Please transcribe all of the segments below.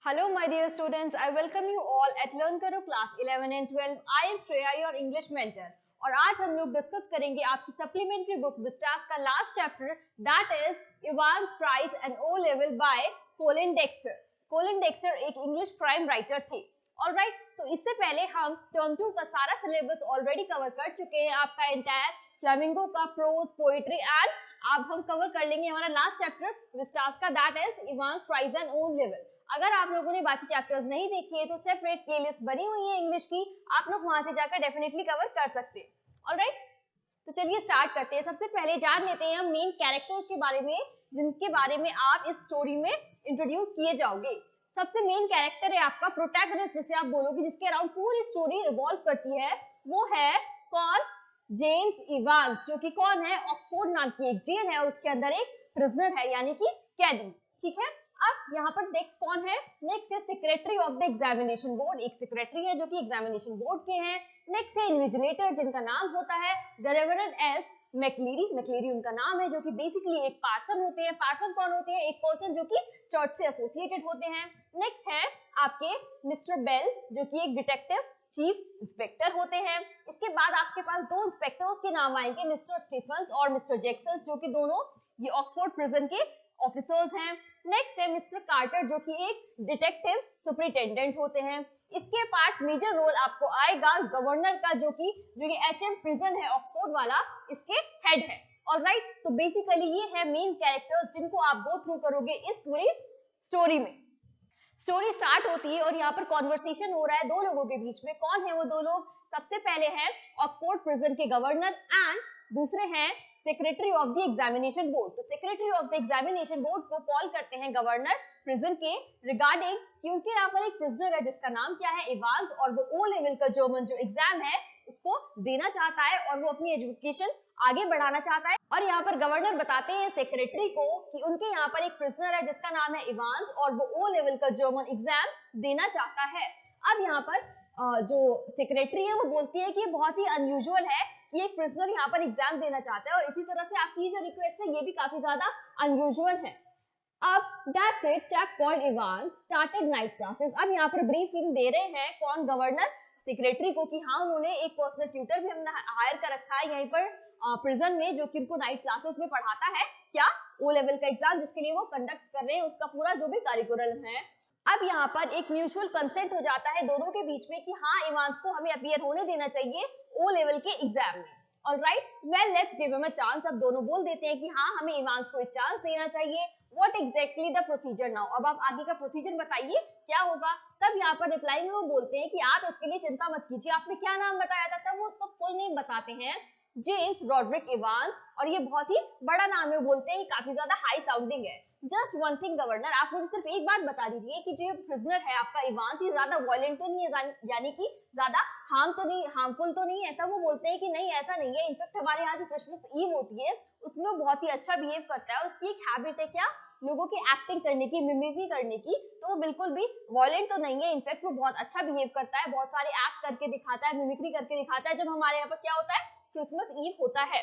Hello, my dear students. I welcome you all at Learn Karo class 11 and 12. I am Shreya, your English mentor. और आज हम लोग discuss करेंगे आपकी supplementary book Vistas का last chapter that is Evans price and O level by Colin Dexter. Colin Dexter एक English crime writer थे. Alright, तो इससे पहले हम टर्म 2 का सारा सिलेबस ऑलरेडी कवर कर चुके हैं. आपका एंटायर फ्लेमिंगो का प्रोज पोएट्री एंड अब हम कवर कर लेंगे हमारा लास्ट चैप्टर विस्टास का that is Evans price and O level. अगर आप लोगों ने बाकी चैप्टर्स नहीं देखे तो सेपरेट प्लेलिस्ट बनी हुई है इंग्लिश की, आप लोग वहां से जाकर डेफिनेटली कवर कर सकते हैं. ऑलराइट, तो चलिए स्टार्ट करते हैं. सबसे पहले जान लेते हैं हम मेन कैरेक्टर्स के बारे में जिनके बारे में आप इस स्टोरी में इंट्रोड्यूस किए जाओगे. सबसे मेन कैरेक्टर है आपका प्रोटैगनिस्ट, जिसे आप बोलोगे, जिसके अराउंड पूरी स्टोरी रिवॉल्व करती है. वो है कौन? जेम्स इवांस, जो कि कौन है? ऑक्सफोर्ड नाम की एक जेल है, उसके अंदर एक प्रिजनर है यानी कि कैदी. ठीक है, अब यहाँ पर नेक्स्ट कौन है? नेक्स्ट है secretary of the examination board. एक सेक्रेटरी है जो कि एग्जामिनेशन बोर्ड के हैं. नेक्स्ट है इन्विजिलेटर, जिनका नाम होता है द रेवरेंड एस मैकलीरी. मैकलीरी उनका नाम है, जो कि बेसिकली एक पार्सन होते हैं. पार्सन कौन होते हैं? एक पर्सन जो कि चर्च से एसोसिएटेड होते हैं. नेक्स्ट है आपके मिस्टर बेल, जो कि एक डिटेक्टिव चीफ इंस्पेक्टर होते हैं. इसके बाद आपके पास दो इंस्पेक्टर्स के नाम आएंगे, मिस्टर स्टीफन्स और मिस्टर जैक्सन, जो कि दोनों ये ऑक्सफोर्ड प्रिजन के ऑफिसर्स हैं. नेक्स्ट है मिस्टर कार्टर, जो कि एक डिटेक्टिव सुपरिटेंडेंट होते हैं. इसके पार्ट मेजर रोल आपको आएगा गवर्नर का, जो कि एचएम प्रिजन है ऑक्सफोर्ड वाला, इसके हेड है. ऑलराइट, तो बेसिकली ये है मेन कैरेक्टर्स जिनको आप गो थ्रू करोगे इस पूरी स्टोरी में. स्टोरी स्टार्ट होती है और यहाँ पर कॉन्वर्सेशन हो रहा है दो लोगों के बीच में. कौन है वो दो लोग? सबसे पहले है ऑक्सफोर्ड प्रिजन के गवर्नर एंड दूसरे हैं secretary of the examination board. तो secretary of the examination board को कॉल करते हैं गवर्नर प्रिजन के रिगार्डिंग, क्योंकि यहाँ पर एक प्रिजनर है जिसका नाम क्या है? इवांस, और वो ओ लेवल का जर्मन जो एग्जाम है उसको देना चाहता है और वो अपनी एजुकेशन आगे बढ़ाना चाहता है. और यहाँ पर गवर्नर बताते हैं सेक्रेटरी को कि उनके यहाँ पर एक प्रिजनर है जिसका नाम है इवांस और वो ओ लेवल का जर्मन एग्जाम देना चाहता है. अब यहाँ पर जो सेक्रेटरी है वो बोलती है कि ये बहुत ही अनयूजुअल है कि एक प्रिजनर यहाँ पर एग्जाम देना चाहता है, और इसी तरह से आपकी जो रिक्वेस्ट है ये भी काफी ज्यादा अनयूजुअल है. अब that's it, chap called Evans started night classes. अब यहाँ पर ब्रीफिंग दे रहे हैं कौन? गवर्नर सेक्रेटरी को कि हाँ उन्होंने एक पर्सनल ट्यूटर भी हमने हायर कर रखा है यहीं पर प्रिजन में, जो कि उनको नाइट क्लासेस में पढ़ाता है क्या? ओ लेवल का एग्जाम जिसके लिए वो कंडक्ट कर रहे हैं, उसका पूरा जो भी करिकुलम है. अब यहाँ पर एक म्यूचुअल कंसेंट हो जाता है दोनों के बीच में कि हाँ इवांस को हमें अपीयर होने देना चाहिए ओ लेवल के एग्जाम में. Alright, well let's give him a chance. अब दोनों बोल देते हैं कि हाँ हमें इवांस को एक चांस देना चाहिए. What exactly the procedure now? अब आप आगे का प्रोसीजर बताइए क्या होगा. तब यहाँ पर रिप्लाई में वो बोलते हैं कि आप इसके लिए चिंता मत कीजिए. आपने क्या नाम बताया था? तब वो उसको फुल नेम बताते हैं, जेम्स रॉड्रिक इवांस, और ये बहुत ही बड़ा नाम है. बोलते हैं काफी ज्यादा हाई साउंडिंग है. जस्ट वन थिंग गवर्नर, आप मुझे सिर्फ एक बात बता दीजिए कि जो ये प्रिजनर है आपका इवांस, ये ज्यादा वायलेंट तो नहीं है, यानी कि ज्यादा हार्मफुल तो नहीं है? तब वो बोलते हैं कि नहीं ऐसा नहीं है. इनफैक्ट हमारे यहाँ जो क्रिसमस ईव होती है उसमें वो बहुत ही अच्छा बिहेव करता है, और उसकी एक हैबिट है क्या? लोगों की एक्टिंग करने की, मिमिक्री करने की. तो वो बिल्कुल भी वायलेंट तो नहीं है. इनफैक्ट वो बहुत अच्छा बिहेव करता है, बहुत सारे एक्ट करके दिखाता है, मिमिक्री करके दिखाता है जब हमारे यहाँ पर क्या होता है? क्रिसमस ईव होता है.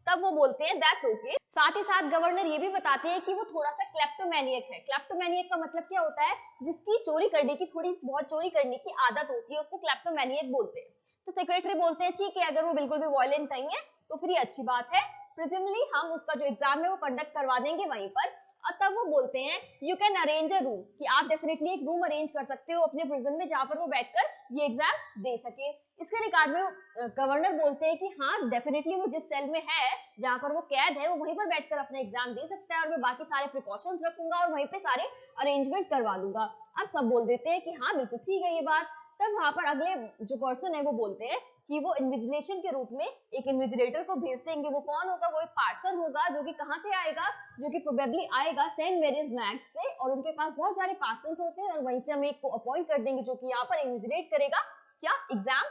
तब वो बोलते हैं दैट्स ओके. साथ ही साथ गवर्नर ये भी बताते हैं कि वो थोड़ा सा क्लेप्टोमैनियक है. क्लेप्टोमैनियक का मतलब क्या होता है? जिसकी चोरी करने की, थोड़ी बहुत चोरी करने की आदत होती है, उसको क्लेप्टोमैनियक बोलते हैं. तो सेक्रेटरी बोलते हैं ठीक है, अगर वो बिल्कुल भी वायलेंट नहीं है तो फिर ये अच्छी बात है. प्रिजमली हम उसका जो एग्जाम है वो कंडक्ट करवा देंगे वहीं पर. और तब वो बोलते हैं you can arrange a room, कि आप डेफिनेटली एक रूम अरेंज कर सकते हो अपने प्रिजन में जहां पर वो बैठकर ये एग्जाम दे सके. इसके रिगार्ड में गवर्नर बोलते हैं कि हाँ डेफिनेटली वो जिस सेल में है जहां पर वो कैद है वो वहीं पर बैठकर अपना एग्जाम दे सकता है, और मैं बाकी सारे प्रिकॉशंस रखूंगा और वहीं पे सारे अरेंजमेंट करवा दूंगा. अब सब बोल देते हैं कि हाँ बिल्कुल ठीक है ये बात. तब वहां पर अगले जो पर्सन है वो बोलते हैं कि वो इन्विजिलेशन के रूप में एक इन्विजिलेटर को भेज देंगे. वो कौन होगा? वो एक पार्सन होगा जो कि कहाँ से आएगा? जो कि प्रोबेबली आएगा सेंट मेरीज मैक्स से, और उनके पास बहुत सारे पार्सन्स होते हैं, और वहीं से हम एक को अपॉइंट कर देंगे जो कि यहाँ पर इन्विजिलेट करेगा क्या? एग्जाम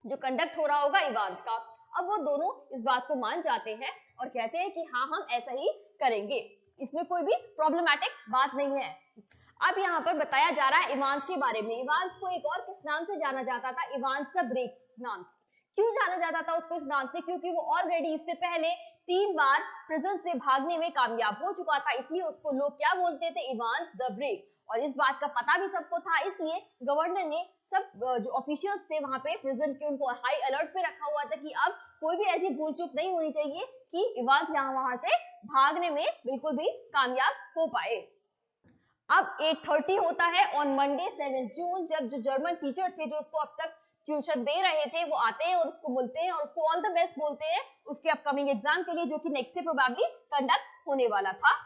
जो कंडक्ट हो रहा होगा इवांस का. अब वो दोनों इस बात को मान जाते हैं और कहते हैं कि हाँ हम ऐसा ही करेंगे, इसमें कोई भी प्रॉब्लमैटिक बात नहीं है. अब यहाँ पर बताया जा रहा है इवांस के बारे में. इवांस को एक और किस नाम से जाना जाता था? इवांस द ब्रेक नाम से. क्यों जाना जाता था उसको इस नाम से? क्योंकि वो ऑलरेडी इससे पहले 3 बार प्रिजन से भागने में कामयाब हो चुका था, इसलिए उसको लोग क्या बोलते थे? Evans the break. और इस बात का पता भी सबको था, इसलिए गवर्नर ने सब जो ऑफिशियल्स थे वहां पे प्रेजेंट के उनको हाई अलर्ट पे रखा हुआ था कि अब कोई भी ऐसी भूल चूक नहीं होनी चाहिए कि इवांस यहाँ वहां से भागने में बिल्कुल भी कामयाब हो पाए। अब 8:30 होता है ऑन मंडे 7 जून, जब जो जर्मन टीचर थे जो उसको अब तक ट्यूशन दे रहे थे वो आते हैं और उसको मिलते हैं और उसको ऑल द बेस्ट बोलते हैं उसके अपकमिंग एग्जाम के लिए जो कि नेक्स्ट से प्रोबेबली कंडक्ट होने वाला था।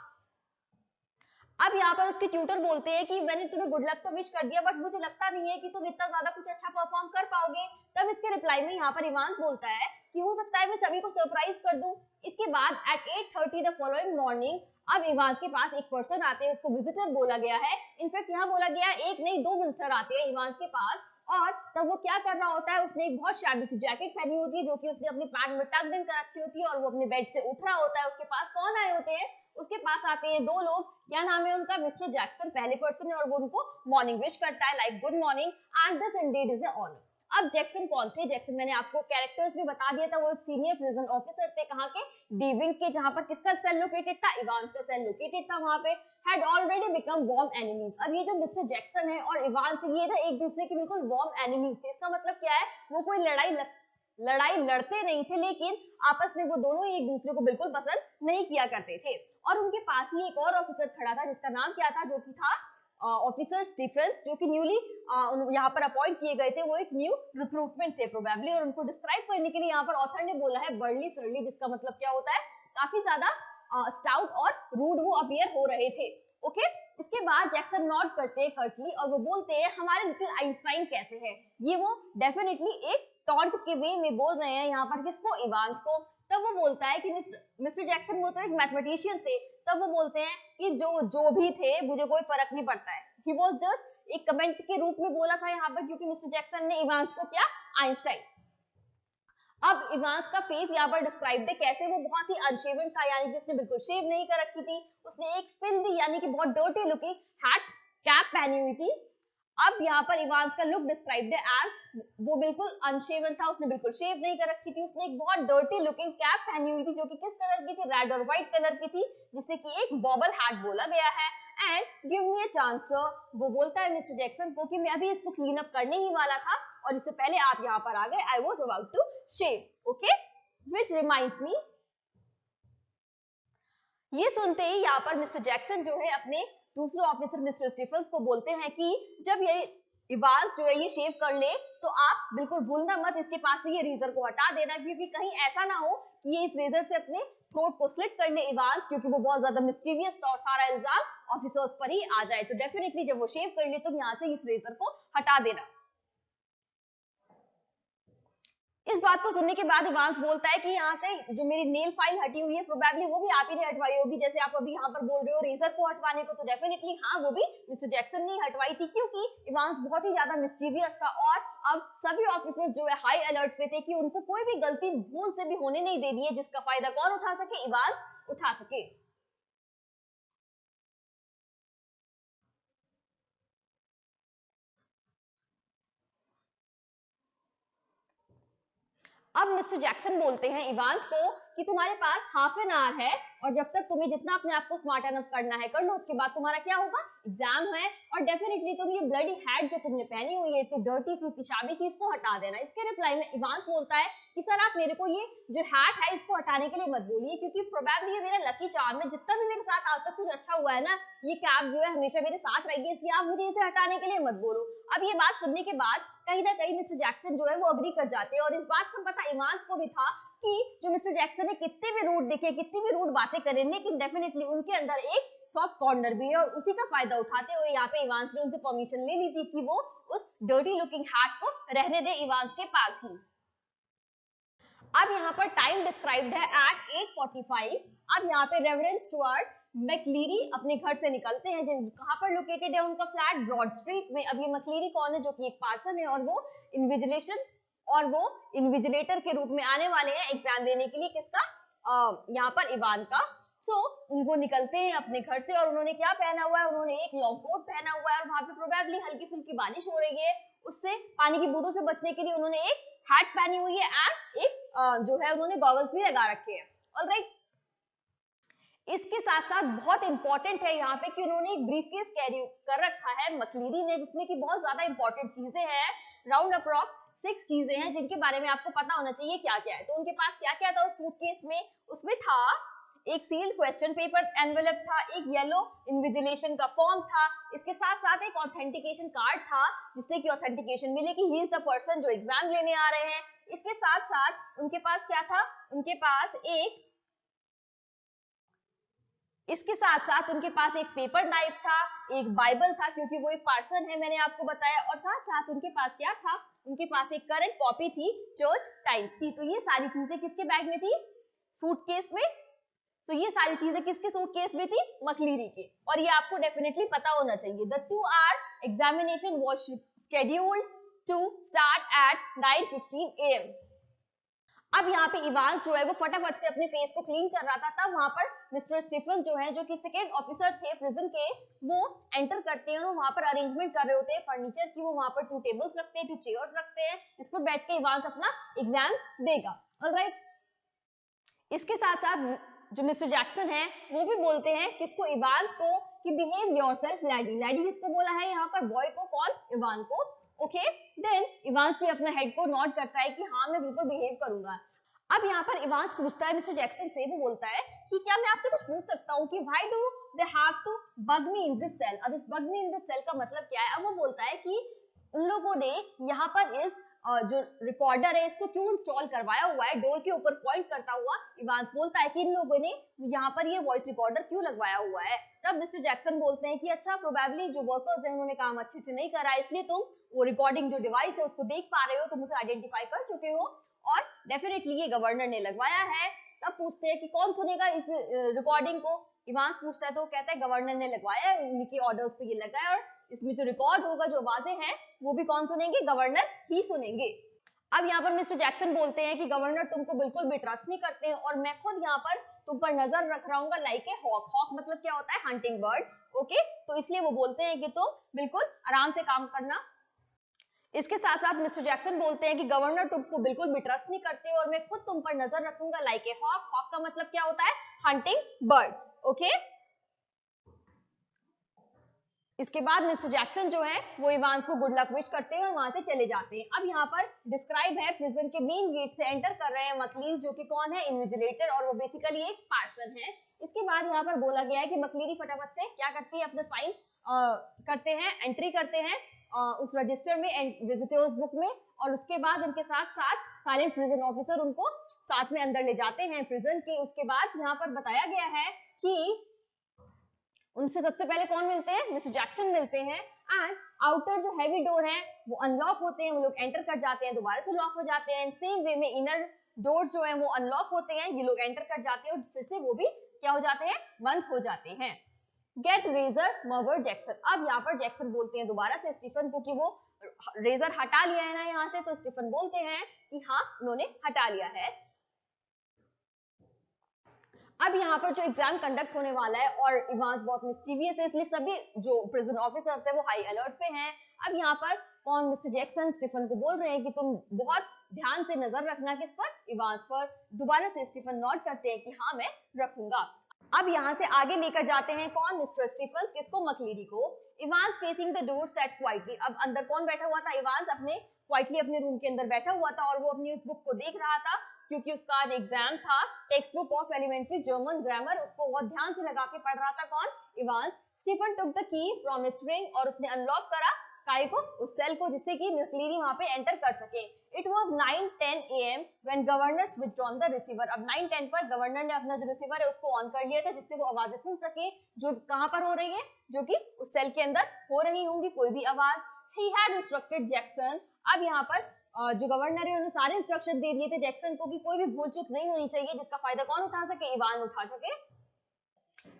अब यहाँ पर उसके ट्यूटर बोलते हैं कि मैंने तुम्हें गुड लक तो विश कर दिया बट मुझे लगता नहीं है कि तुम इतना ज्यादा कुछ अच्छा परफॉर्म कर पाओगे। तब इसके रिप्लाई में यहाँ पर इवांस बोलता है कि हो सकता है मैं सभी को सरप्राइज कर दूं। इसके बाद एट 8:30 द फॉलोइंग मॉर्निंग अब इवांस के पास एक पर्सन आते हैं, उसको विजिटर बोला गया है। इनफैक्ट यहाँ बोला गया है एक नहीं 2 विजिटर आते हैं इवांस के पास और तब वो क्या कर रहा होता है, उसने एक बहुत शैबी सी जैकेट पहनी होती है जो कि उसने अपनी पैंट में टक इन कर रखी होती है और वो अपने बेड से उठ रहा होता है। उसके पास कौन आए होते हैं, उसके पास आते हैं 2 लोग, क्या नाम है उनका, मिस्टर जैक्सन पहले पर्सन है और वो उनको मॉर्निंग विश करता है like good morning and this indeed is a honour. अब जैक्सन कौन थे, जैक्सन मैंने आपको कैरेक्टर्स में बता दिया था, वो एक सीनियर प्रिजन ऑफिसर थे, कहाँ के, डी विंग के, जहां पर किसका सेल लोकेटेड था, इवांस का सेल लोकेटेड था वहां पे। Had already become warm enemies. अब ये जो मिस्टर जैक्सन है और इवांस ये ना एक दूसरे के बिल्कुल वार्म एनिमीज थे। इसका मतलब क्या है, वो कोई लड़ाई लड़ते नहीं थे लेकिन आपस में वो दोनों ही एक दूसरे को बिल्कुल पसंद नहीं किया करते थे। और उनके पास ही एक और ऑफिसर खड़ा था जिसका नाम क्या था, जो कि था ऑफिसर स्टीफेंस, जो कि न्यूली यहाँ पर अपॉइंट किए गए थे। वो एक न्यू रिक्रूटमेंट थे प्रोबेबली और उनको डिस्क्राइब करने के लिए यहाँ पर ऑथर ने बोला है बर्ली सर्ली, जिसका मतलब क्या होता है, काफी ज्यादा स्टाउट और रूड वो अपीयर हो रहे थे। ओके इसके बाद जैक्सन नॉट करते हैं कर्टली और वो बोलते हैं हमारे लिटिल आइंस्टाइन कैसे हैं। ये वो डेफिनेटली एक टॉन्ट के वे में बोल रहे हैं यहाँ पर किसको, इवांस को। तब वो बोलता है कि मिस्टर जैक्सन वो तो एक मैथमेटिशियन थे। तब वो बोलते हैं कि जो भी थे मुझे कोई फर्क नहीं पड़ता है। ही वाज जस्ट एक कमेंट के रूप में बोला था यहाँ पर, क्योंकि मिस्टर जैक्सन ने इवांस को क्या, आइंस्टाइन। अब इवांस का फेस यहाँ पर डिस्क्राइब है कैसे, वो बहुत ही अनशेवन था, यानी कि उसने बिल्कुल शेव नहीं कर रखी थी। उसने एक फिल्दी यानी कि बहुत डर्टी लुकिंग हैट कैप पहनी हुई थी। अब यहाँ पर इवांस का लुक डिस्क्राइब्ड है एज वो बिल्कुल अनशेवन था, उसने बिल्कुल शेव नहीं कर रखी थी। उसने एक बहुत डर्टी लुकिंग कैप पहनी हुई थी जो कि किस कलर की थी, रेड और व्हाइट कलर की थी, जिसे कि एक बॉबल हैट बोला गया है। And give me a chance sir, वो बोलता है मिस्टर जैक्सन को कि मैं अभी इसको क्लीन अप करने ही वाला था और इससे पहले आप यहाँ पर आ गए, I was about to shave. Okay which reminds me, ये सुनते ही यहाँ पर मिस्टर जैक्सन जो है अपने दूसरे ऑफिसर मिस्टर स्टीफन्स को बोलते हैं कि जब ये इवांस जो है ये शेव कर ले तो आप बिल्कुल भूलना मत इसके पास से ये रेजर को हटा देना, क्योंकि कहीं ऐसा ना हो कि ये इस रेजर से अपने थ्रोट को स्लिट कर ले इवांस, क्योंकि वो बहुत ज्यादा मिस्टीरियस था और सारा इल्जाम ऑफिसर्स पर ही आ जाए। तो डेफिनेटली जब वो शेव कर ले तुम यहाँ से इस रेजर को हटा देना। इस बात को सुनने के बाद इवांस बोलता है कि यहाँ से जो मेरी नेल फाइल हटी हुई है प्रोबेबली वो भी आप ही ने हटवाई होगी, जैसे आप अभी यहाँ पर बोल रहे हो रेजर को हटवाने को, तो डेफिनेटली हाँ वो भी मिस्टर जैक्सन ने हटवाई थी, क्योंकि इवांस बहुत ही ज्यादा मिस्टीरियस था और अब सभी ऑफिसर्स जो है हाई अलर्ट पे थे कि उनको कोई भी गलती भूल से भी होने नहीं देनी है जिसका फायदा कौन उठा सके, इवांस उठा सके। अब मिस्टर जैक्सन बोलते हैं इवांस को कि तुम्हारे पास हाफ एन आवर है और जब तक तुम्हें जितना अपने आप को स्मार्ट अनफ करना है कर लो, उसके बाद तुम्हारा क्या होगा, एग्जाम है और डेफिनेटली तुम ये ब्लडी हैट जो तुमने पहनी हुई है इतनी डर्टी सी इतनी शाबी सी, इसको हटा देना। इसके रिप्लाई में इवांस बोलता है कि सर आप मेरे को ये जो हैट है इसको हटाने के लिए मत बोलिए, क्योंकि प्रोबेबली ये मेरा लकी चार्म है, जितना भी मेरे साथ आज तक कुछ अच्छा हुआ है ना ये कैप जो है हमेशा मेरे साथ रहेगी, इसलिए आप मुझे इसे हटाने के लिए मत बोलो। अब ये बात सुनने के बाद कहीं ना कहीं मिस्टर जैक्सन जो है वो अग्री कर जाते हैं और इस बात का पता इवांस को भी था कि जो मिस्टर जैक्सन ने कितने भी रूड दिखे कितनी भी रूड बातें करें लेकिन डेफिनेटली उनके अंदर एक सॉफ्ट कॉर्नर भी है और उसी का फायदा उठाते हुए यहाँ पे इवांस ने उनसे परमिशन ले ली थी कि वो उस डर्टी लुकिंग हैट को रहने दे इवांस के पास ही। अब यहाँ पर टाइम डिस्क्राइब्ड है एट 8:45। अब यहाँ पे रेवरेंड स्टुअर्ट मैक्लीरी अपने घर से निकलते हैं, कहाँ पर लोकेटेड है उनका फ्लैट, ब्रॉड स्ट्रीट में। अब ये मैक्लीरी कौन है, जो कि एक पार्सन है और वो इन्विजिलेटर के रूप में आने वाले हैं एग्जाम देने के लिए, किसका, यहाँ पर इवान का। उनको निकलते हैं अपने घर से और उन्होंने क्या पहना हुआ है, उन्होंने एक लॉन्ग कोट पहना हुआ है और वहां पे प्रोबेबली हल्की फुल्की बारिश हो रही है, उससे पानी की बूंदों से बचने के लिए उन्होंने एक हैट पहनी हुई है एंड एक जो है उन्होंने गॉगल्स भी लगा रखे हैं। ऑलराइट, इसके साथ साथ बहुत इंपॉर्टेंट है यहाँ पे कि उन्होंने एक ब्रीफकेस कैरी कर रखा है मकलीरी ने, जिसमें कि बहुत ज्यादा इंपॉर्टेंट चीजें हैं, राउंड अप्रॉक्स 6 चीजें हैं जिनके बारे में आपको पता होना चाहिए क्या क्या है। तो उनके पास क्या क्या था उस सूटकेस में, उसमें था एक सील्ड क्वेश्चन पेपर एनवेलप था, एक येलो इन्विजिलेशन का फॉर्म था, इसके साथ साथ एक ऑथेंटिकेशन कार्ड था जिससे कि ऑथेंटिकेशन मिले कि ही इज द पर्सन जो एग्जाम लेने आ रहे हैं। इसके साथ साथ उनके पास क्या था, उनके पास एक पेपर नाइफ था, एक बाइबल था क्योंकि वो एक पार्सन है मैंने आपको बताया, और साथ साथ उनके पास क्या था, उनके पास एक करंट कॉपी थी चर्च टाइम्स की। तो ये सारी चीजें किसके बैग में थी, सूटकेस में। तो ये सारी चीजें किसके सूटकेस में थी, मकलीरी के, और ये आपको डेफिनेटली पता होना चाहिए। The 2-hour examination was scheduled to start at 9:15 AM. अब यहाँ पे इवांस जो है वो फटाफट से अपने फेस को क्लीन कर रहा था, तब वहां पर मिस्टर स्टीफन जो है, जो कि सेकेंड ऑफिसर थे प्रिजन के, वो एंटर करते हैं और वहां पर अरेंजमेंट कर रहे होते हैं फर्नीचर की। वो वहां पर 2 टेबल्स रखते हैं, 2 चेयर्स रखते हैं, इस पर बैठ के इवांस अपना एग्जाम देगा। ऑलराइट, इसके साथ साथ जो मिस्टर जैक्सन है वो भी बोलते हैं किसको, इवांस को, कि बिहेव योरसेल्फ लैडी। लैडी किसको बोला है यहाँ पर, बॉय को, कौन, इवान को। ओके, देन इवांस भी अपना हेड को नॉड करता है कि हाँ मैं बिल्कुल बिहेव करूंगा। अब यहाँ पर इवांस पूछता है मिस्टर जैक्सन से, वो बोलता है कि क्या मैं आपसे कुछ पूछ सकता हूँ कि why do they have to bug me in this cell. अब इस bug me in this cell का मतलब क्या है। अब वो बोलता है कि उन लोगों ने यहाँ पर इस जो रिकॉर्डर है इसको क्यों इंस्टॉल करवाया हुआ है, डोर के ऊपर पॉइंट करता हुआ इवांस बोलता है कि इन लोगों ने यहाँ पर ये वॉइस रिकॉर्डर क्यों लगवाया हुआ है। तब मिस्टर जैक्सन बोलते हैं कि अच्छा, प्रोबेबली जो वर्कर्स हैं उन्होंने काम अच्छे से नहीं करा, इसलिए तुम वो रिकॉर्डिंग जो डिवाइस है उसको देख पा रहे हो, तुम उसे आइडेंटिफाई कर चुके हो, और डेफिनेटली ये गवर्नर ने लगवाया है। तब पूछते हैं कि कौन सुनेगा इस रिकॉर्डिंग को। इवांस पूछता है तो कहता है गवर्नर ने लगवाया है, उनके ऑर्डर्स पे ये लगा है, और इसमें जो रिकॉर्ड होगा, जो आवाजें हैं, वो भी कौन सुनेंगे, गवर्नर ही सुनेंगे। अब यहाँ पर मिस्टर जैक्सन बोलते हैं कि गवर्नर तुमको बिल्कुल भी ट्रस्ट नहीं करते हैं, और मैं खुद यहाँ पर तुम पर नजर रख रहा हूँ लाइक ए हॉक। हॉक मतलब क्या होता है, हंटिंग बर्ड। ओके, तो इसलिए वो बोलते हैं कि तुम बिल्कुल आराम से काम करना। इसके साथ साथ मिस्टर जैक्सन बोलते हैं कि गवर्नर तुमको बिल्कुल भी ट्रस्ट नहीं करते और मैं खुद तुम पर नजर रखूंगा लाइक ए हॉक। हॉक का मतलब क्या होता है, हंटिंग बर्ड। ओके, इसके बाद मिस्टर जैक्सन जो है वो इवांस को गुड लक विश करते हैं और वहां से चले जाते हैं। अब यहाँ पर डिस्क्राइब है प्रिजन के मेन गेट से एंटर कर रहे हैं मकलीरी, जो कि कौन है, इन्विजिलेटर, और वो बेसिकली एक पार्सन है। इसके बाद यहाँ पर बोला गया है कि मकलीरी फटाफट से क्या करती है, अपना साइन करते हैं, एंट्री करते हैं उस रजिस्टर में एंड विजिटर्स बुक में, और उसके बाद उनके साथ साथ साइलेंट प्रिजन ऑफिसर उनको साथ में अंदर ले जाते हैं प्रिजन के। उसके बाद यहाँ पर बताया गया है कि उनसे सबसे पहले कौन मिलते हैं, मिस्टर जैक्सन मिलते हैं, एंड आउटर जो हैवी डोर है वो अनलॉक होते हैं, वो लोग एंटर कर जाते हैं, दोबारा से लॉक हो जाते हैं। सेम वे में इनर डोर्स जो है वो अनलॉक होते हैं, ये लोग एंटर कर जाते हैं और फिर से वो भी क्या हो जाते हैं, बंद हो जाते हैं। गेट रेजर मर्वर जैक्सन। अब यहाँ पर जैक्सन बोलते हैं दोबारा से स्टीफन को कि वो रेजर हटा लिया है ना यहाँ से, तो स्टीफन बोलते हैं कि हाँ उन्होंने हटा लिया है। अब यहाँ पर जो एग्जाम कंडक्ट होने वाला है और इवांस बहुत मिस्टीवियस है, इसलिए सभी जो प्रिजन ऑफिसर्स है वो हाई अलर्ट पे हैं। अब यहाँ पर कौन, मिस्टर जैक्सन स्टीफन को बोल रहे हैं कि तुम बहुत ध्यान से नजर रखना किस पर, इवांस पर। दोबारा से स्टीफन नोट करते हैं कि हाँ मैं रखूंगा। अब यहाँ से आगे लेकर जाते हैं कौन, मिस्टर स्टीफन, किसको, मकलीरी को। Evans facing the door set quietly. अब अंदर कौन बैठा हुआ था, इवांस अपने क्वाइटली अपने रूम के अंदर बैठा हुआ था और वो अपनी उस बुक को देख रहा था क्योंकि उसका आज एग्जाम था, text book of elementary German grammar, उसको बहुत ध्यान से लगा के पढ़ रहा था कौन, Evans. Stephen took the key from its ring, और उसने अनलॉक करा काय को, उस सेल को, जिससे कि मकलीरी वहां पे एंटर कर सके। It was 9:10 AM when governor switched on the receiver. अब 9:10 पर गवर्नर ने अपना जो रिसीवर है उसको ऑन कर लिया था, जिससे वो आवाजें सुन सके जो कहां पर हो रही है, जो कि उस सेल के अंदर हो रही होंगी कोई भी आवाज। He had instructed Jackson. अब यहाँ पर जो गवर्नर है उन्होंने सारे इंस्ट्रक्शन दे दिए थे जैक्सन को कि कोई भी भूल चूक नहीं होनी चाहिए, जिसका फायदा कौन उठा सके, इवान उठा सके।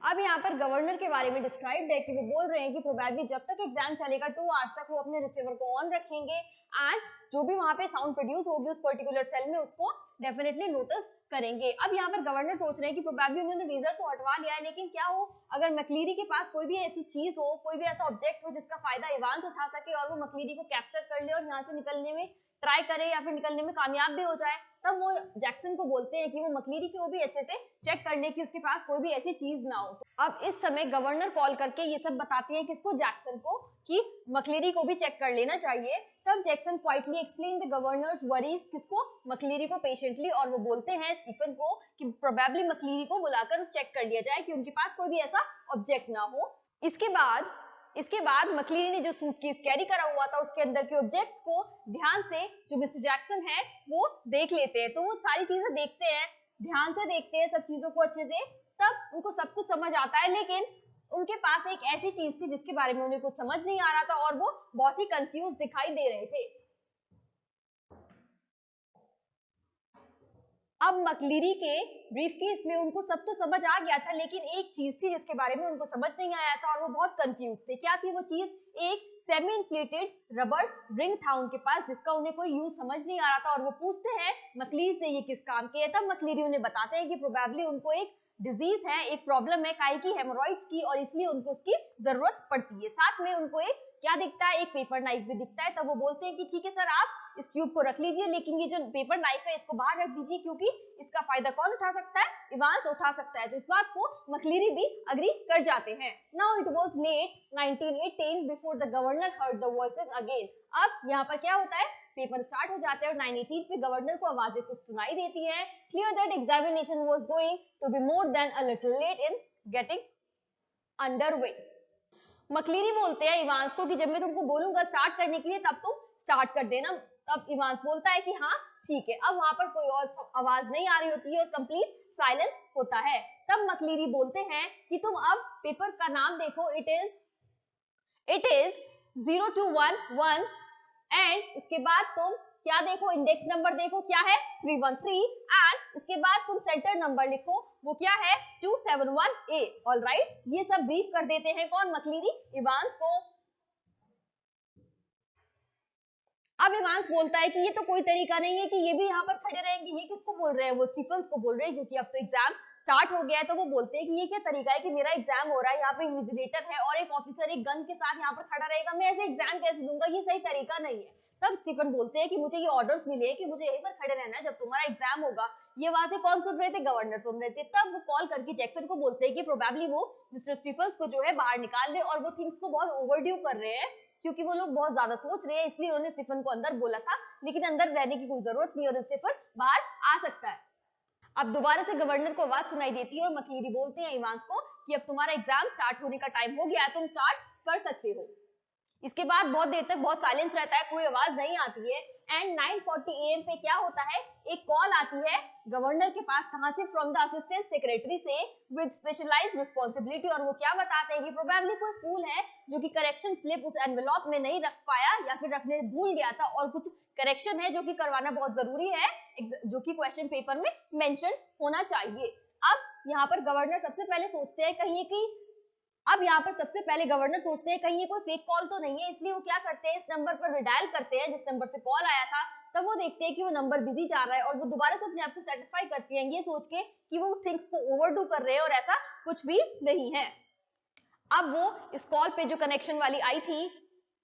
अब यहाँ पर गवर्नर के बारे में डिस्क्राइब्ड है कि वो बोल रहे हैं कि प्रोबेबली जब तक एग्जाम चलेगा 2 आवर्स तक वो अपने रिसीवर को ऑन रखेंगे, एंड जो भी वहां पे साउंड प्रोड्यूस होगी उस पर्टिकुलर सेल में उसको डेफिनेटली नोटिस करेंगे। अब यहाँ पर गवर्नर सोच रहे हैं कि प्रोबेबली उन्होंने रेजर तो हटवा लिया है, लेकिन क्या हो अगर मकलीरी के पास कोई भी ऐसी चीज हो, कोई भी ऐसा ऑब्जेक्ट हो जिसका फायदा इवांस उठा सके और वो मकलीरी को कैप्चर कर ले और यहाँ से निकलने में ट्राई करे या फिर निकलने में कामयाब भी हो जाए, तब वो जैक्सन को बोलते हैं कि वो मकलीरी को भी अच्छे से चेक कर ले कि उसके पास कोई भी ऐसी चीज ना हो। अब इस समय गवर्नर कॉल करके ये सब बताते हैं किसको, जैक्सन को, कि मकलीरी को भी चेक कर लेना चाहिए। तब Jackson quietly explain the governors worries, किसको, मकलीरी को पेशेंटली, और वो बोलते हैं स्टीफन को कि प्रोबेबली मकलीरी को बुलाकर चेक कर लिया जाए कि उनके पास कोई भी ऐसा ऑब्जेक्ट ना हो। इसके बाद मकलीरी ने जो सूटकेस कैरी करा हुआ था उसके अंदर के ऑब्जेक्ट्स को ध्यान से जो मिस्टर जैक्सन है वो देख लेते हैं। तो वो सारी चीजें देखते हैं, ध्यान से देखते हैं सब चीजों को अच्छे से, तब उनको सब कुछ समझ आता है। लेकिन उनके पास एक ऐसी चीज थी जिसके बारे में उन्हें कुछ समझ नहीं आ रहा था और वो बहुत ही कंफ्यूज दिखाई दे रहे थे। अब मकलीरी के ब्रीफकेस में उनको सब तो समझ आ गया था, लेकिन एक चीज थी जिसके बारे में उनको समझ नहीं आया था और वो बहुत कंफ्यूज थे। क्या थी वो चीज? एक सेमी इन्फ्लेटेड रबर रिंग था उनके पास जिसका उन्हें कोई यूज समझ नहीं आ रहा था और वो पूछते हैं मकलीरी से ये किस काम के है। तब मकलीरी उन्हें बताते हैं कि प्रोबेबली उनको एक डिजीज है, एक प्रॉब्लम है काई की, हेमोरॉइड्स की, और इसलिए उनको उसकी जरूरत पड़ती है। साथ में उनको एक क्या दिखता है, एक पेपर नाइफ भी दिखता है। तब वो बोलते हैं कि ठीक है सर, आप इस ट्यूब को रख लीजिए, लेकिन ये जो पेपर नाइफ है इसको बाहर रख दीजिए क्योंकि इसका फायदा कौन उठा सकता है? इवांस उठा सकता है। तो इस बात को मकलीरी भी अग्री कर जाते हैं। Now it was late 1918 before the governor heard the voices again. अब यहाँ पर क्या होता है, पेपर स्टार्ट हो जाते हैं और 918 पे गवर्नर को आवाजें कुछ सुनाई देती हैं। Clear that examination was going to be more than a little late in getting underway. McCleary बोलते हैं इवांस को कि जब मैं तुमको बोलूंगा स्टार्ट करने के लिए तब तुम स्टार्ट कर देना। तब इवांस बोलता है कि हाँ ठीक है। अब वहां पर कोई और आवाज नहीं आ रही होती है और कंप्लीट साइलेंस होता है। तब मकलीरी बोलते हैं कि तुम अब पेपर का नाम देखो, इट इज 0211 एंड उसके बाद तुम क्या देखो, इंडेक्स नंबर देखो क्या है 313 एंड उसके बाद तुम सेंटर नंबर लिखो वो क्या है 271A। ऑलराइट, ये सब ब्रीफ कर देते हैं कौन? मकलीरी इवांस को। अब इवांस बोलता है कि ये तो कोई तरीका नहीं है कि ये भी यहाँ पर खड़े रहेंगे। ये किसको बोल रहे हैं? वो स्टीफन्स को बोल रहे हैं क्योंकि अब तो एग्जाम स्टार्ट हो गया है। तो वो बोलते हैं कि ये क्या तरीका है कि मेरा एग्जाम हो रहा है, यहाँ पे इन्विजिलेटर है और एक ऑफिसर एक गन के साथ यहाँ पर खड़ा रहेगा, मैं ऐसे एग्जाम कैसे दूंगा? ये सही तरीका नहीं है। तब स्टीफन बोलते हैं कि मुझे ये ऑर्डर्स मिले हैं कि मुझे यहीं पर खड़े रहना है जब तुम्हारा एग्जाम होगा। ये वहां से कौन सुन रहे थे? गवर्नर सुन रहे थे। तब वो कॉल करके जैक्सन को बोलते हैं कि प्रोबेबली वो मिस्टर स्टीफन्स को जो है बाहर निकाल रहे और वो थिंग्स को बहुत ओवरड्यू कर रहे हैं क्योंकि वो लोग बहुत ज्यादा सोच रहे हैं, इसलिए उन्होंने स्टीफन को अंदर बोला था, लेकिन अंदर रहने की कोई जरूरत नहीं और स्टीफन बाहर आ सकता है। अब दोबारा से गवर्नर को आवाज सुनाई देती है और मकलीरी बोलते हैं इवांस को कि अब तुम्हारा एग्जाम स्टार्ट होने का टाइम हो गया है, तुम स्टार्ट कर सकते हो। इसके बाद बहुत देर तक बहुत साइलेंस रहता है, कोई आवाज नहीं आती है एंड 9:40 AM पे क्या होता है, एक कॉल आती है गवर्नर के पास। कहां से? फ्रॉम द असिस्टेंट सेक्रेटरी से विद स्पेशलाइज्ड रिस्पांसिबिलिटी। और वो क्या बताते हैं कि प्रोबेबली कोई फूल है जो कि करेक्शन स्लिप उस एनवेलप में नहीं रख पाया या फिर रखने भूल गया था और कुछ करेक्शन है जो कि करवाना बहुत जरूरी है, जो कि क्वेश्चन पेपर में मेंशन होना चाहिए। अब यहाँ पर गवर्नर सबसे पहले सोचते हैं कहीं कि कहीं ये कोई फेक कॉल तो नहीं है, इसलिए वो क्या करते हैं, इस नंबर पर रिडायल करते हैं जिस नंबर से कॉल आया था। तब वो देखते हैं कि वो नंबर बिजी जा रहा है और वो दोबारा से अपने आप को सेटिस्फाई करती हैं ये सोच के कि वो थिंग्स को ओवरडू कर रहे हैं और ऐसा कुछ भी नहीं है। अब वो इस कॉल पे जो कनेक्शन वाली आई थी,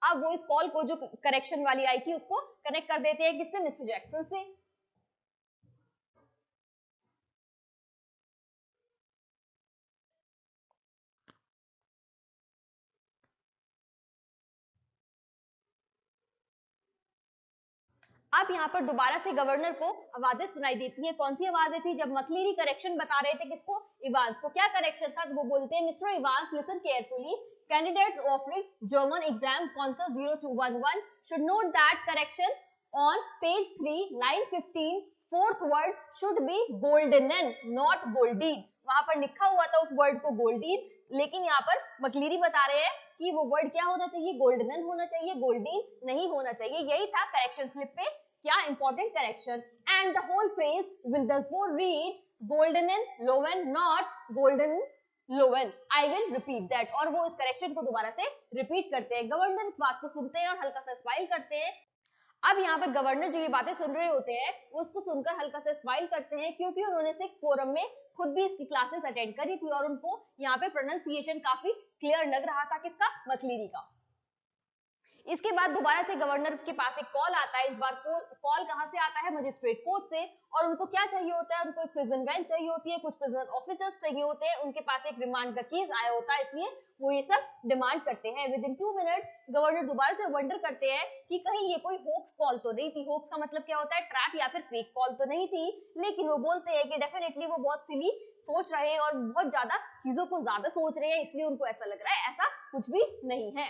अब वो इस कॉल को जो करेक्शन वाली आई थी उसको कनेक्ट कर देते हैं किससे? मिस्टर जैक्सन से। अब यहाँ पर दोबारा से गवर्नर को आवाजें सुनाई देती है। कौन सी आवाजें थी? जब मकलीरी करेक्शन बता रहे थे किसको? इवांस को। क्या करेक्शन था? तो वो बोलते हैं mister Evans listen carefully, candidates offering German exam concert 0211 should note that correction on page 3 line 15 fourth word should be golden not golden। वहां पर लिखा हुआ था उस वर्ड को गोल्डीन, लेकिन यहाँ पर मकलीरी बता रहे हैं कि वो वर्ड क्या होना चाहिए? गोल्डन होना चाहिए, गोल्डीन नहीं होना चाहिए। यही था करेक्शन स्लिप पे क्या important correction. And the whole phrase will therefore read golden lowen not golden Lowen. I will repeat that. और वो इस करेक्शन को दोबारा से रिपीट करते हैं। गवर्नर इस बात को सुनते हैं और हल्का सा स्माइल करते हैं। अब यहाँ पर गवर्नर जो ये बातें सुन रहे होते हैं वो उसको सुनकर हल्का सा स्माइल करते हैं क्योंकि उन्होंने 6 फोरम में खुद भी इसकी क्लासेस अटेंड करी थी और उनको यहाँ पे प्रोनाउंसिएशन काफी क्लियर लग रहा था किसका? मकलीरी का। इसके बाद दोबारा से गवर्नर के पास एक कॉल आता है। इस बार कॉल कहां से आता है? मजिस्ट्रेट कोर्ट से। और उनको क्या चाहिए होता है? उनको एक प्रिजन वैन चाहिए होती है, कुछ प्रिजन ऑफिसर्स चाहिए होते हैं, उनके पास एक रिमांड का केस आया होता है, इसलिए वो ये सब डिमांड करते हैं। विद इन 2 मिनट्स गवर्नर दोबारा से वंडर करते हैं कि कहीं ये कोई होक्स कॉल तो नहीं थी। होक्स का मतलब क्या होता है? ट्रैप या फिर फेक कॉल तो नहीं थी। लेकिन वो बोलते हैं कि डेफिनेटली वो बहुत सिली सोच रहे हैं और बहुत ज्यादा चीजों को ज्यादा सोच रहे हैं, इसलिए उनको ऐसा लग रहा है, ऐसा कुछ भी नहीं है।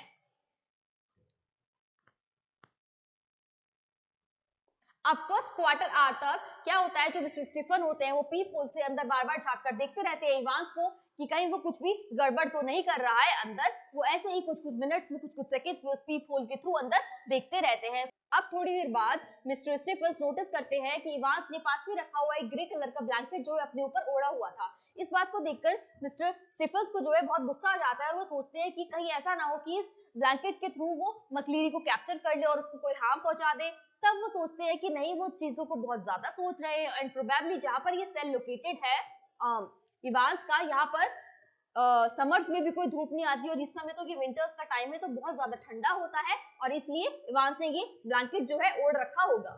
अब फर्स्ट क्वार्टर आवर तक क्या होता है? जो मिस्टर स्टीफन होते हैं वो पीप होल से अंदर बार बार झांक कर देखते रहते हैं इवांस को कि कहीं वो कुछ भी गड़बड़ तो नहीं कर रहा है अंदर। वो ऐसे ही कुछ कुछ मिनट्स में, कुछ कुछ सेकंड्स में उस पीप होल के थ्रू अंदर देखते रहते हैं। अब थोड़ी देर बाद मिस्टर स्टीफन नोटिस करते हैं कि इवांस ने पास में रखा हुआ एक ग्रे कलर का ब्लैंकेट जो है अपने ऊपर ओढ़ा हुआ था। इस बात को देखकर मिस्टर स्टीफन को जो है बहुत गुस्सा आ जाता है और वो सोचते हैं कि कहीं ऐसा ना हो कि इस ब्लैंकेट के थ्रू वो मकलीरी को कैप्चर कर ले और उसको कोई हार्म पहुंचा दे। तब वो सोचते हैं कि नहीं, वो चीजों को बहुत ज्यादा सोच रहे हैं एंड प्रोबेबली जहां पर ये सेल लोकेटेड है इवांस का, यहाँ पर समर्स में भी कोई धूप नहीं आती और इस समय तो ये विंटर्स का टाइम है तो बहुत ज्यादा ठंडा होता है और इसलिए इवांस ने ये ब्लैंकेट जो है ओढ़ रखा होगा।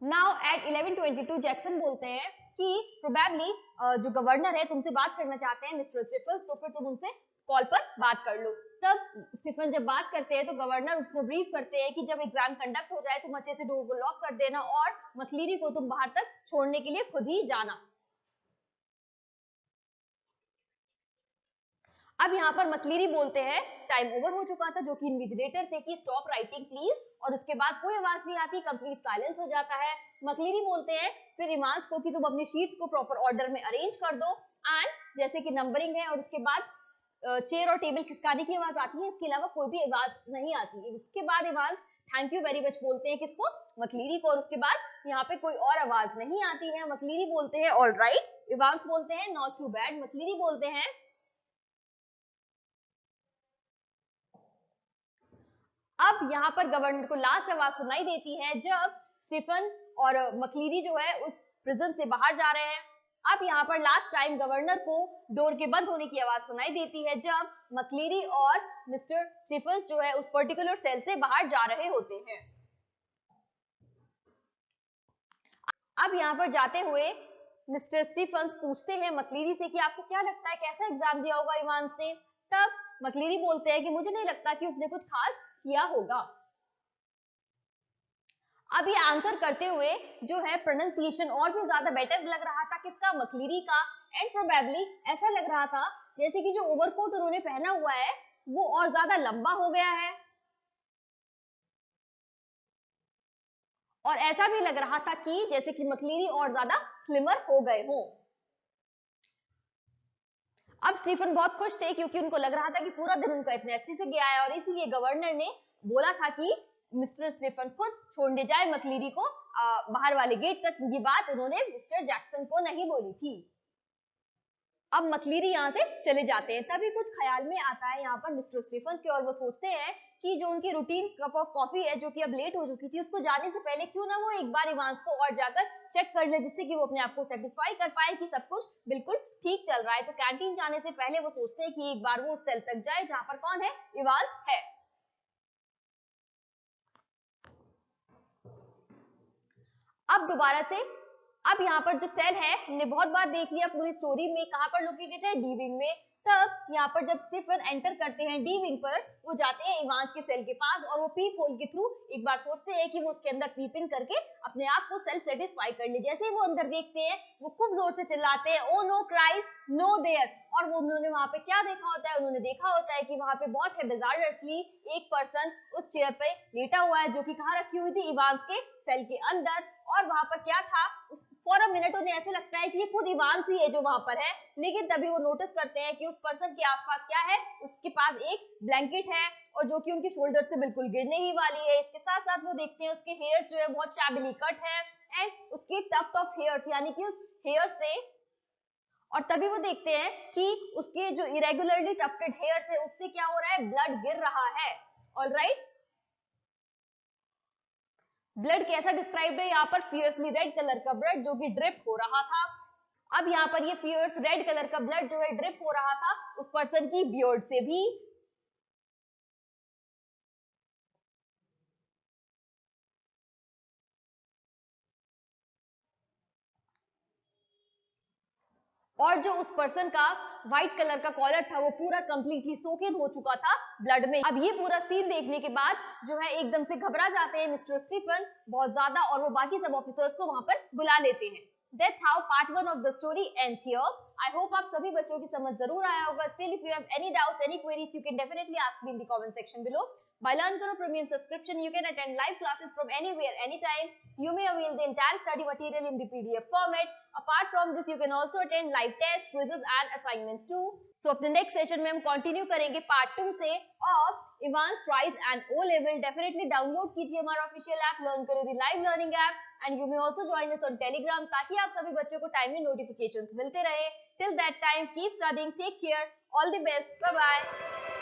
नाउ एट 11:22 जैक्सन बोलते हैं कि प्रोबेबली जो गवर्नर है तुमसे बात करना चाहते हैं मिस्टर स्टीफन्स, तो फिर तुम उनसे कॉल पर बात कर लो। तब स्टीफन जब बात करते हैं तो गवर्नर उसको ब्रीफ करते हैं कि जब एग्जाम कंडक्ट हो जाए तुम अच्छे से डोर को लॉक कर देना और मकलीरी को तुम बाहर तक छोड़ने के लिए खुद ही जाना। अब यहाँ पर मकलीरी बोलते हैं टाइम ओवर हो चुका था, जो कि इन्विजिलेटर थे कि स्टॉप राइटिंग प्लीज, और उसके बाद कोई आवाज नहीं आती, कंप्लीट साइलेंस हो जाता है। मकलीरी बोलते हैं फिर इमांस को कि तुम अपनी शीट्स को प्रॉपर ऑर्डर में अरेंज कर दो एंड जैसे कि नंबरिंग है, और उसके बाद चेयर और टेबल खिसकाने की आवाज आती है, इसके अलावा कोई भी आवाज नहीं आती। इसके बाद इमांस थैंक यू वेरी मच बोलते हैं किसको? मकलीरी को, और उसके बाद यहाँ पे कोई और आवाज नहीं आती है। मकलीरी बोलते हैं ऑल राइट, इवांस बोलते हैं नॉट टू बैड, मकलीरी बोलते हैं अब यहाँ पर गवर्नर को लास्ट आवाज सुनाई देती है जब स्टीफन और मकलीरी जो है उस प्रिजन से बाहर जा रहे हैं। अब यहाँ पर लास्ट टाइम गवर्नर को डोर के बंद होने की आवाज सुनाई देती है जब मकलीरी और मिस्टर स्टीफन जो है उस पर्टिकुलर सेल से बाहर जा रहे होते हैं। अब यहाँ पर जाते हुए मिस्टर स्टीफन्स पूछते हैं मकलीरी से कि आपको क्या लगता है कैसा एग्जाम दिया होगा इवांस ने? तब मकलीरी बोलते हैं कि मुझे नहीं लगता कि उसने कुछ खास किया होगा। अब ये आंसर करते हुए जो है प्रोनाउंसिएशन और भी ज्यादा बेटर लग रहा था किसका? मकलीरी का। एंड प्रोबेबली ऐसा लग रहा था जैसे कि जो ओवरकोट उन्होंने पहना हुआ है वो और ज्यादा लंबा हो गया है, और ऐसा भी लग रहा था कि जैसे कि मकलीरी और ज्यादा स्लिमर हो गए हों। अब स्टीफन बहुत खुश थे क्योंकि उनको लग रहा था कि पूरा दिन उनका इतने अच्छे से गया है, और इसीलिए गवर्नर ने बोला था कि मिस्टर स्टीफन खुद छोड़ने जाए मकलीरी को बाहर वाले गेट तक। ये बात उन्होंने मिस्टर जैक्सन को नहीं बोली थी। अब मकलीरी यहाँ से चले जाते हैं। तभी कुछ ख्याल में आता है यहाँ पर मिस्टर स्टीफन के, और वो सोचते हैं कि जो उनकी रूटीन कप ऑफ कॉफी है जो कि अब लेट हो चुकी थी, उसको जाने से पहले क्यों ना वो एक बार इवांस को और जाकर चेक कर ले, जिससे कि वो अपने आप को सेटिस्फाई कर पाए कि सब कुछ बिल्कुल ठीक चल रहा है। तो कैंटीन जाने से पहले वो सोचते हैं कि एक बार वो उस सेल तक जाए जहां पर कौन है? इवांस है। अब दोबारा से अब यहाँ पर जो सेल है हमने बहुत बार देख लिया पूरी स्टोरी में, कहां पर लोकेटेड है? डी विंग में। तब यहाँ पर जब स्टीफन एंटर करते हैं डी विंग पर, वो जाते हैं इवांस के सेल के पास और वो पीप होल के थ्रू एक बार सोचते हैं कि वो उसके अंदर पीप इन करके अपने आप को सेल्फ सेटिस्फाई कर ले। जैसे ही वो अंदर देखते हैं वो खूब जोर से चिल्लाते हैं oh no Christ no there, और वो उन्होंने वहां पे क्या देखा होता है? उन्होंने देखा होता है कि वहां पे बहुत है बिजारसली एक पर्सन उस चेयर पे लेटा हुआ है जो कि कहाँ रखी हुई थी? इवांस के सेल के अंदर। और वहां पर क्या था? फॉर अ मिनट उन्हें ऐसे लगता है कि ये खुद इवांस ही है जो वहां पर है, लेकिन तभी वो नोटिस करते हैं कि उस पर्सन के आसपास क्या है? उसके पास एक ब्लैंकेट है और जो कि उनके शोल्डर से बिल्कुल गिरने ही वाली है। इसके साथ साथ वो देखते हैं उसके हेयर्स जो है बहुत शैबिली कट है एंड उसके टफ्ट ऑफ हेयर्स, यानी कि उस हेयर से, और तभी वो देखते हैं कि उसके जो इरेगुलरली टफ्टेड हेयर्स है उससे क्या हो रहा है? ब्लड गिर रहा है। ऑलराइट, ब्लड कैसा डिस्क्राइब है यहाँ पर? फियर्सली रेड कलर का ब्लड जो कि ड्रिप हो रहा था। अब यहाँ पर ये फियर्स रेड कलर का ब्लड जो है ड्रिप हो रहा था उस पर्सन की बियर्ड से भी। और जो उस पर्सन का व्हाइट कलर का कॉलर था वो पूरा कंप्लीटली सोक इन हो चुका था ब्लड में। अब ये पूरा सीन देखने के बाद जो है एकदम से घबरा जाते हैं मिस्टर स्टीफन बहुत ज्यादा, और वो बाकी सब ऑफिसर्स को वहां पर बुला लेते हैं। That's how part 1 of the story ends here. I hope आप सभी बच्चों की समझ जरूर आया होगा. Still, if you have any doubts, any queries, you can definitely ask me in the comment section below. By Learn Karo Premium subscription, you can attend live classes from anywhere, anytime. You may avail the entire study material in the PDF format. Apart from this, you can also attend live tests, quizzes and assignments too. So, अपने next session में हम continue करेंगे part 2 से of Advanced Rise and O Level. Definitely download कीजिए हमारा official app Learn Karo, the live learning app. And you may also join us on Telegram ताकि आप सभी बच्चों को timely notifications मिलते रहे. Till that time, keep studying, take care, all the best, bye bye.